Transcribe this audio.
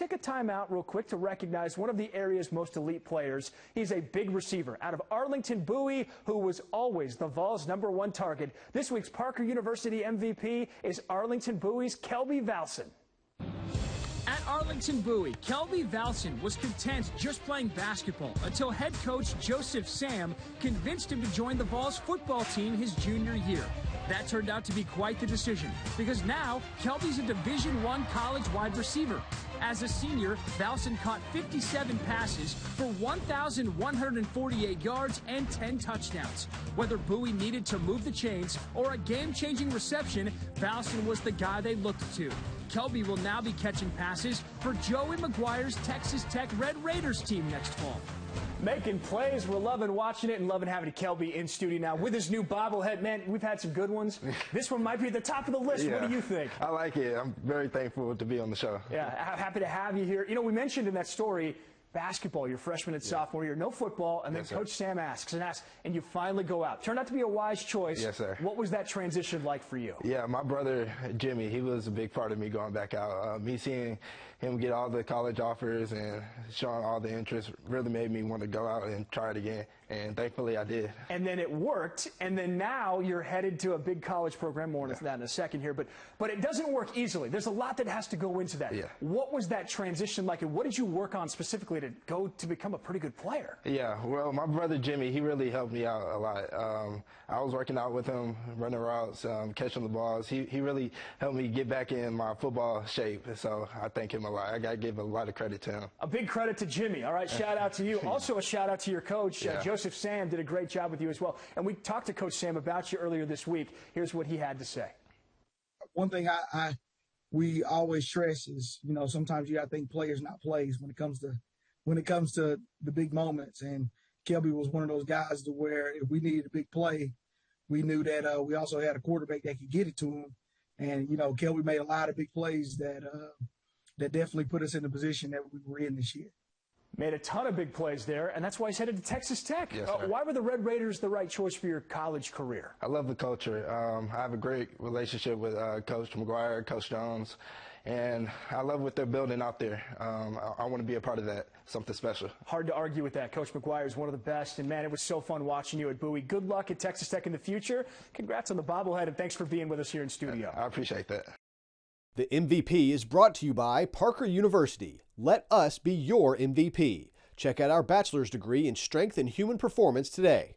take a timeout real quick to recognize one of the area's most elite players. He's a big receiver out of Arlington Bowie, who was always the Vols' #1 target. This week's Parker University MVP is Arlington Bowie's Kelby Valsin. At Arlington Bowie, Kelby Valsin was content just playing basketball until head coach Joseph Sam convinced him to join the Vols football team his junior year. That turned out to be quite the decision, because now Kelby's a Division I college wide receiver. As a senior, Valsin caught 57 passes for 1,148 yards and 10 touchdowns. Whether Bowie needed to move the chains or a game-changing reception, Valsin was the guy they looked to. Kelby will now be catching passes for Joey McGuire's Texas Tech Red Raiders team next fall. Making plays, we're loving watching it and loving having Kelby in studio now with his new bobblehead. Man, we've had some good ones. This one might be at the top of the list. Yeah, what do you think? I like it. I'm very thankful to be on the show. Yeah, happy to have you here. You know, we mentioned in that story basketball, your freshman and sophomore year, no football, and then Coach Sam asks, and you finally go out. Turned out to be a wise choice. Yes, sir. What was that transition like for you? Yeah, my brother, Jimmy, he was a big part of me going back out. Me seeing him get all the college offers and showing all the interest really made me want to go out and try it again, and thankfully I did. And then it worked, and then now you're headed to a big college program. More into that in a second here, but it doesn't work easily. There's a lot that has to go into that. Yeah. What was that transition like, and what did you work on specifically to go to become a pretty good player? Yeah, well, my brother Jimmy, he really helped me out a lot. I was working out with him, running routes, catching the balls. He really helped me get back in my football shape, so I thank him a lot. I got to give a lot of credit to him. A big credit to Jimmy. All right, shout out to you. Also a shout out to your coach, Joseph Sam, did a great job with you as well. And we talked to Coach Sam about you earlier this week. Here's what he had to say. One thing we always stress is, you know, sometimes you got to think players, not plays, when it comes to the big moments. And Kelby was one of those guys to where if we needed a big play, we knew that we also had a quarterback that could get it to him. And, you know, Kelby made a lot of big plays that definitely put us in the position that we were in this year. Made a ton of big plays there, and that's why he's headed to Texas Tech. Yes, why were the Red Raiders the right choice for your college career? I love the culture. I have a great relationship with Coach McGuire, Coach Jones, and I love what they're building out there. I want to be a part of that, something special. Hard to argue with that. Coach McGuire is one of the best, and, man, it was so fun watching you at Bowie. Good luck at Texas Tech in the future. Congrats on the bobblehead, and thanks for being with us here in studio. I appreciate that. The MVP is brought to you by Parker University. Let us be your MVP. Check out our bachelor's degree in strength and human performance today.